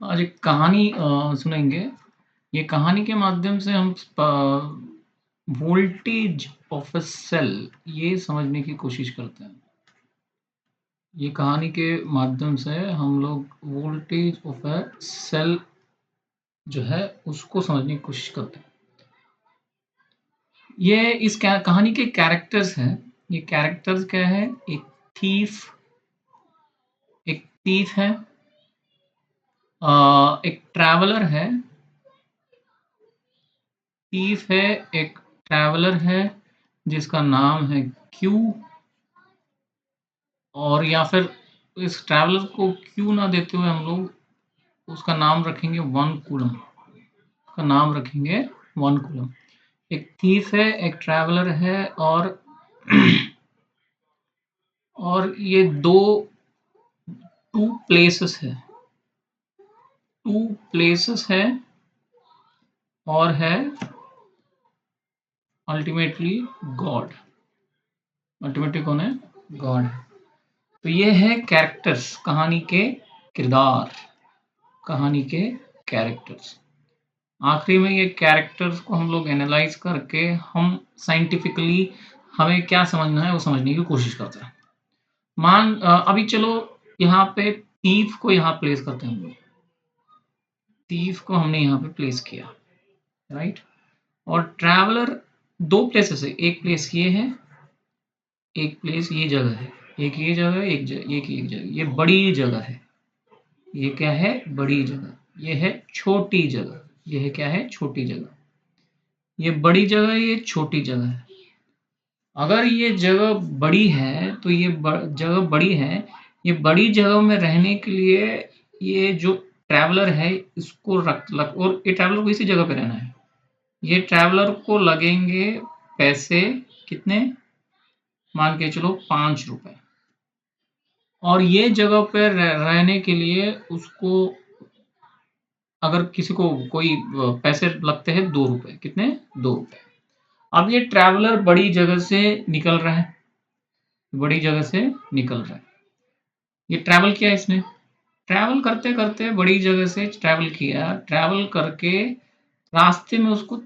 आज एक कहानी सुनेंगे। ये कहानी के माध्यम से हम वोल्टेज ऑफ अ सेल ये समझने की कोशिश करते हैं। ये कहानी के माध्यम से हम लोग वोल्टेज ऑफ अ सेल जो है उसको समझने की कोशिश करते हैं। ये इस कहानी के कैरेक्टर्स हैं। ये कैरेक्टर्स क्या है? एक थीफ है, एक ट्रैवलर है, थीफ है, एक ट्रैवलर है जिसका नाम है क्यू, और या फिर इस ट्रैवलर को क्यू ना देते हुए हम लोग उसका नाम रखेंगे वन कूलम। उसका नाम रखेंगे वन कूलम। एक थीफ है, एक ट्रैवलर है, और ये टू प्लेसेस है, टू प्लेसेस है, और है अल्टीमेटली गॉड। अल्टीमेटली कौन है? गॉड है। तो ये है कैरेक्टर्स, कहानी के किरदार, कहानी के कैरेक्टर्स। आखिरी में ये कैरेक्टर्स को हम लोग एनालाइज करके हम साइंटिफिकली हमें क्या समझना है वो समझने की कोशिश करते हैं। अभी चलो यहाँ पे थीफ को यहाँ प्लेस करते हैं हम लोग। थीफ को हमने यहाँ पे प्लेस किया, राइट। और ट्रैवलर दो प्लेसेस है, एक प्लेस ये है, एक प्लेस ये जगह है, एक ये जगह है, एक जगह। ये बड़ी जगह है। ये क्या है? बड़ी जगह। ये है छोटी जगह। ये है क्या है? छोटी जगह। ये बड़ी जगह है, ये छोटी जगह है। अगर ये जगह बड़ी है तो ये जगह बड़ी है, ये बड़ी जगह में रहने के लिए ये जो ट्रैवलर है इसको और ये ट्रैवलर को इसी जगह पे रहना है। ये ट्रैवलर को लगेंगे पैसे कितने? मान के चलो 5 रुपए। और ये जगह पे रहने के लिए उसको अगर किसी को कोई पैसे लगते हैं 2 रुपए। कितने? 2 रुपए। अब ये ट्रैवलर बड़ी जगह से निकल रहा है, बड़ी जगह से निकल रहा है। ये ट्रैवल किया इसने, ट्रैवल करते करते बड़ी जगह से ट्रैवल किया, ट्रैवल करके रास्ते में उसको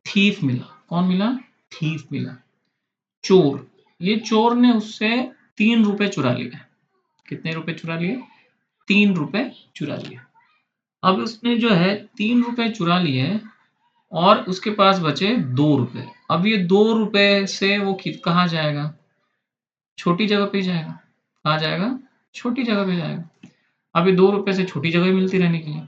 थीफ मिला। कौन मिला? थीफ मिला, चोर। ये चोर ने उससे 3 रुपए चुरा लिया। कितने रुपए चुरा लिए? 3 रुपए चुरा लिए। अब उसने जो है 3 रुपए चुरा लिए और उसके पास बचे 2 रुपए। अब ये 2 रुपए से वो कहाँ जाएगा? छोटी जगह पे जाएगा। कहाँ जाएगा? छोटी जगह पे जाएगा। अब ये 2 रुपए से छोटी जगह मिलती रहने के लिए।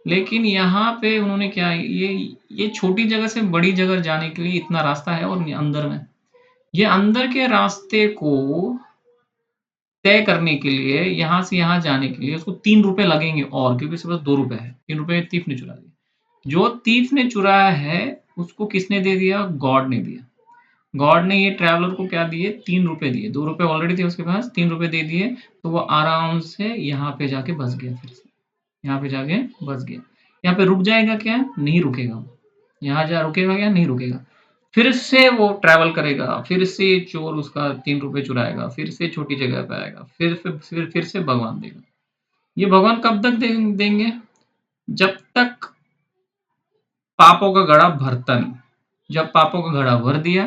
लेकिन यहाँ पे उन्होंने क्या, ये छोटी जगह से बड़ी जगह जाने के लिए इतना रास्ता है और अंदर में, ये अंदर के रास्ते को तय करने के लिए यहाँ से यहाँ जाने के लिए उसको 3 रुपए लगेंगे, और क्योंकि उसके पास 2 रुपए है। 3 रुपए थीफ ने चुरा दिया। जो थीफ ने चुराया है उसको किसने दे दिया? गॉड ने दिया। गॉड ने ये ट्रैवलर को क्या दिए? 3 रुपए दिए। 2 रुपए ऑलरेडी थे उसके पास, 3 रुपए दे दिए, तो वो आराम से यहाँ पे जाके बस गया। फिर से यहाँ पे जाके बस गया। यहाँ पे रुक जाएगा क्या? नहीं रुकेगा वो। यहाँ जा रुकेगा क्या? नहीं रुकेगा। फिर से वो ट्रैवल करेगा, फिर से चोर उसका 3 रुपए चुराएगा, फिर से छोटी जगह पे आएगा, फिर से भगवान देगा। ये भगवान कब तक देंगे? जब तक पापों का घड़ा भरता नहीं। जब पापों का घड़ा भर दिया,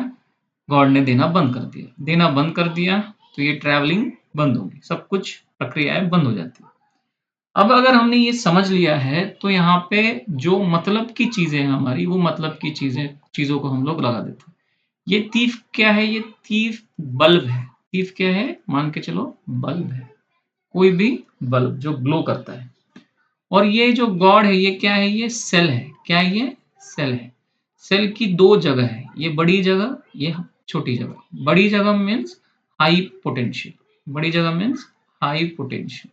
गॉड ने देना बंद कर दिया। देना बंद कर दिया तो ये ट्रैवलिंग बंद होगी, सब कुछ प्रक्रियाएं बंद हो जाती है। अब अगर हमने ये समझ लिया है तो यहाँ पे जो मतलब की चीजें हैं हमारी, वो मतलब की चीजों को हम लोग लगा देते हैं। ये थीफ क्या है? ये थीफ बल्ब है। थीफ क्या है? मान के चलो बल्ब है, कोई भी बल्ब जो ग्लो करता है। और ये जो गॉड है ये क्या है? ये सेल है। क्या है ये? सेल है। सेल की 2 जगह है, ये बड़ी जगह, ये छोटी जगह। बड़ी जगह मीन्स हाई पोटेंशियल, बड़ी जगह मीन्स हाई पोटेंशियल।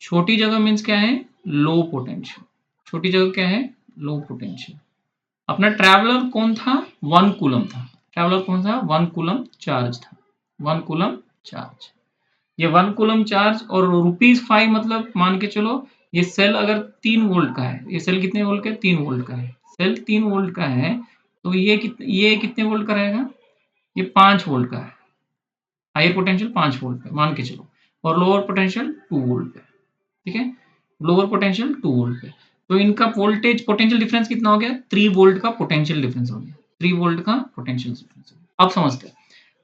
छोटी जगह मीन्स क्या है? Low potential. छोटी जगह क्या है? Low potential. अपना ट्रैवलर कौन था? 1 कूलम था। ट्रैवलर कौन था? 1 कूलम चार्ज था। 1 कूलम चार्ज। ये 1 कूलम चार्ज और ₹5 मतलब मान के चलो ये सेल अगर 3 वोल्ट का है, ये सेल कितने वोल्ट का है? 3 वोल्ट का है। सेल 3 वोल्ट का है तो ये कितने वोल्ट का रहेगा? ये 5 वोल्ट का है। हायर पोटेंशियल 5 वोल्ट पे मान के चलो, और लोअर पोटेंशियल 2 वोल्ट पे। ठीक है। लोअर पोटेंशियल 2 वोल्ट पे। तो इनका वोल्टेज पोटेंशियल डिफरेंस कितना हो गया? 3 वोल्ट का पोटेंशियल डिफरेंस हो गया। 3 वोल्ट का पोटेंशियल डिफरेंस हो गया। अब समझते हैं,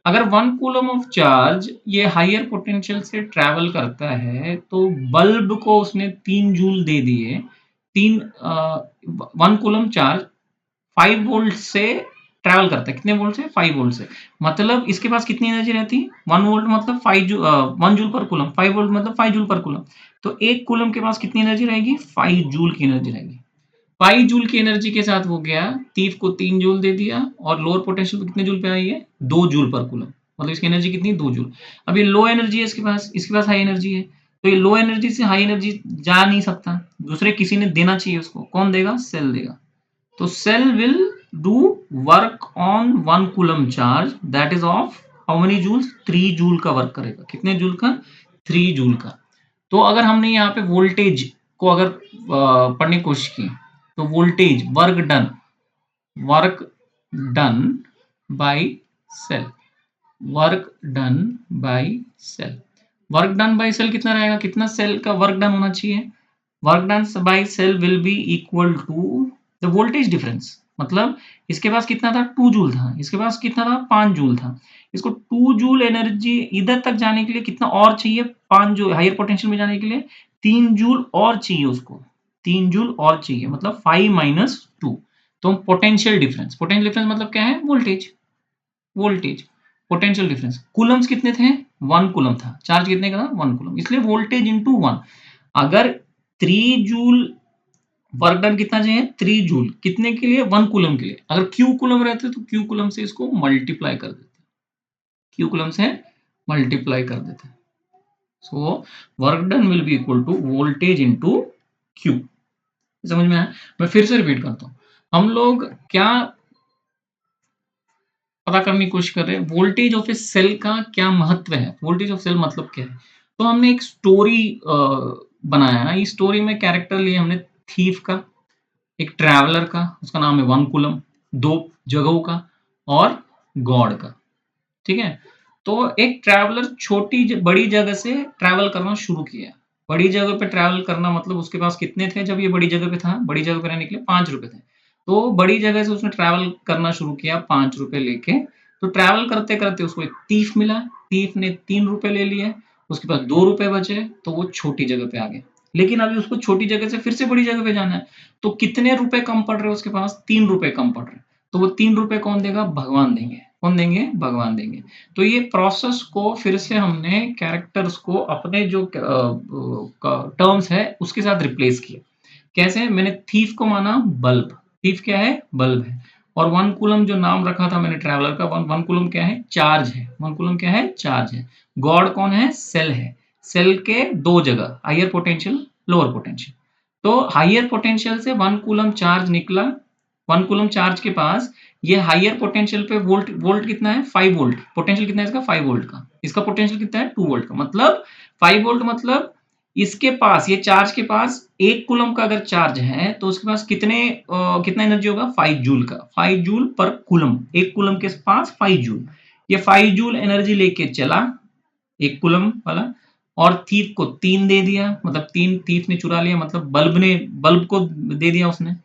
अगर 1 कूलम ऑफ चार्ज ये हायर पोटेंशियल से ट्रैवल करता है, तो बल्ब को उसने 3 जूल दे दिए। 1 कूलम चार्ज 5 वोल्ट से ट्रैवल करता है। कितने वोल्ट से? 5 वोल्ट से। मतलब इसके पास कितनी एनर्जी रहती है? 1 वोल्ट मतलब 1 जूल पर कूलम, 5 वोल्ट मतलब 5 जूल पर कूलम। तो 1 कूलम के पास कितनी एनर्जी रहेगी? 5 जूल की एनर्जी रहेगी। 5 जूल की एनर्जी के साथ वो गया, तीफ को 3 जूल दे दिया, और लोअर पोटेंशियल पे कितने जूल पे आई है? 2 जूल पर कूलम। मतलब इसकी एनर्जी कितनी? 2 जूल। अब ये लो एनर्जी है इसके पास हाई एनर्जी है। तो ये लो एनर्जी से हाई एनर्जी जा नहीं सकता, दूसरे किसी ने देना चाहिए उसको। कौन देगा? सेल देगा। तो cell will do work on 1 coulomb charge that is of how many joules? 3 joule का वर्क करेगा। कितने जूल का? 3 जूल का। तो अगर हमने यहाँ पे वोल्टेज को अगर पढ़ने की कोशिश की, तो voltage work done by cell, work done by cell, work done by cell कितना रहेगा? कितना सेल का वर्क डन होना चाहिए? Work done by cell will be equal to the voltage difference. मतलब इसके पास कितना था? 2 जूल था, इसके पास कितना था? 5 जूल था। इसको 2 जूल एनर्जी इधर तक जाने के लिए कितना और चाहिए? 5 जूल हायर पोटेंशियल में जाने के लिए 3 जूल और चाहिए उसको, 3 जूल और चाहिए, मतलब 5 माइनस 2। तो पोटेंशियल डिफरेंस मतलब क्या है? Voltage potential difference. कूलम्स कितने थे? 1 कूलम था। चार्ज कितने का था? 1 कूलम। इसलिए वोल्टेज इनटू 1। अगर 3 जूल वर्क डन कितना चाहिए? 3 जूल। कितने के लिए? 1 कूलम के लिए। अगर क्यू कूलम रहते तो क्यू कूलम से इसको मल्टीप्लाई कर देते, क्यू कूलम से मल्टीप्लाई कर देते। So work done will be equal to voltage into Q. समझ में आया? मैं फिर से रिपीट करता हूँ। हम लोग क्या पता करने की कोशिश कर रहे हैं? वोल्टेज ऑफ ए सेल का क्या महत्व है। वोल्टेज ऑफ सेल मतलब क्या है? तो हमने एक स्टोरी बनाया। इस स्टोरी में कैरेक्टर लिए हमने थीफ का, एक ट्रैवलर का, उसका नाम है 1 कूलम, 2 जगहों का, और गॉड का। ठीक है? तो एक ट्रैवलर बड़ी जगह से ट्रैवल करना शुरू किया। बड़ी जगह पे ट्रैवल करना मतलब उसके पास कितने थे जब ये बड़ी जगह पे था? बड़ी जगह पे रहने के लिए 5 रुपए थे। तो बड़ी जगह से उसने ट्रैवल करना शुरू किया 5 रुपए लेके। तो ट्रैवल करते करते उसको एक थीफ मिला, थीफ ने 3 रुपए ले लिए, उसके पास 2 रुपए बचे, तो वो छोटी जगह पे आ गया। लेकिन अभी उसको छोटी जगह से फिर से बड़ी जगह पे जाना है, तो कितने रुपए कम पड़ रहे हैं उसके पास? 3 रुपए कम पड़ रहे हैं। तो वो 3 रुपए कौन देगा? भगवान देंगे। कौन देंगे? भगवान देंगे। तो ये प्रोसेस को फिर से हमने कैरेक्टर्स को अपने जो टर्म्स है उसके साथ रिप्लेस किया। कैसे? मैंने थीफ को माना बल्ब। थीफ क्या है? बल्ब है। और 1 कूलम जो नाम रखा था मैंने ट्रैवलर का, 1 कूलम क्या है? चार्ज है। 1 कूलम क्या है? चार्ज है। गॉड कौन है? सेल है। सेल के 2 जगह, हायर पोटेंशियल, लोअर पोटेंशियल। तो हायर पोटेंशियल से 1 कूलम चार्ज निकला। 1 कूलम चार्ज के पास ये हायर पोटेंशियल पे वोल्ट वोल्ट कितना है? 5 वोल्ट। पोटेंशियल कितना है इसका? 5 वोल्ट का। इसका पोटेंशियल कितना है? 2 वोल्ट का। मतलब 5 वोल्ट मतलब इसके पास, ये चार्ज के पास 1 कूलम का अगर चार्ज है तो उसके पास कितना एनर्जी होगा? 5 जूल का। 5 जूल पर कूलम। 1 कूलम के पास 5 जूल। ये 5 जूल एनर्जी लेके चला 1 कूलम वाला, और थीफ को 3 दे दिया। मतलब 3 थीफ ने चुरा लिया, मतलब बल्ब को दे दिया उसने।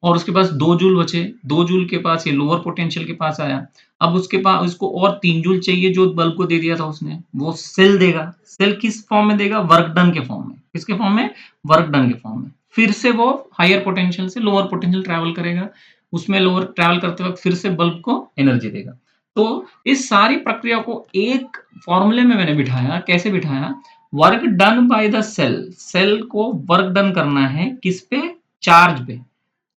और उसके पास 2 जूल बचे। 2 जूल के पास ये लोअर पोटेंशियल के पास आया। अब उसके पास उसको और 3 जूल चाहिए जो बल्ब को दे दिया था उसने, वो सेल देगा। सेल किस फॉर्म में देगा? वर्क डन के फॉर्म में। किसके फॉर्म में? वर्क डन के फॉर्म में। फिर से वो हायर पोटेंशियल से लोअर पोटेंशियल ट्रैवल करेगा, उसमें लोअर ट्रैवल करते वक्त फिर से बल्ब को एनर्जी देगा। तो इस सारी प्रक्रिया को एक फॉर्मूले में मैंने बिठाया। कैसे बिठाया? Work done by the cell. Cell को वर्क डन करना है किस पे? चार्ज पे।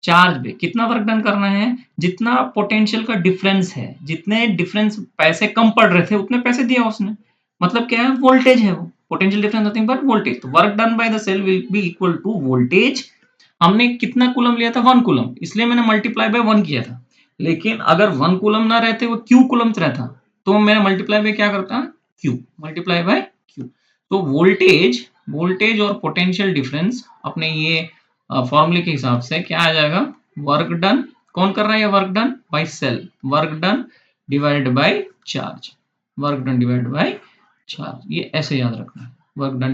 चार्ज पे कितना वर्क डन करना है? जितना पोटेंशियल का डिफरेंस है, जितने डिफरेंस पैसे कम पड़ रहे थे उतने पैसे दिया उसने। मतलब क्या है? वोल्टेज है वो। Potential difference nothing but voltage. तो work done by the cell will be equal to voltage. हमने कितना कूलम लिया था? 1 कूलम, इसलिए मैंने मल्टीप्लाई बाय 1 किया था। लेकिन अगर 1 कूलम ना रहते, वो क्यू कूलम्स रहता, तो मैंने मल्टीप्लाई बाय क्या करता? क्यू। Multiply by Q. तो वोल्टेज और पोटेंशियल डिफरेंस अपने ये फॉर्मूले के हिसाब से क्या आ जाएगा? Work done. कौन कर रहा है ये work done? By cell. Work done divided by charge. Work done divided by charge. ये ऐसे याद रखना है। Work done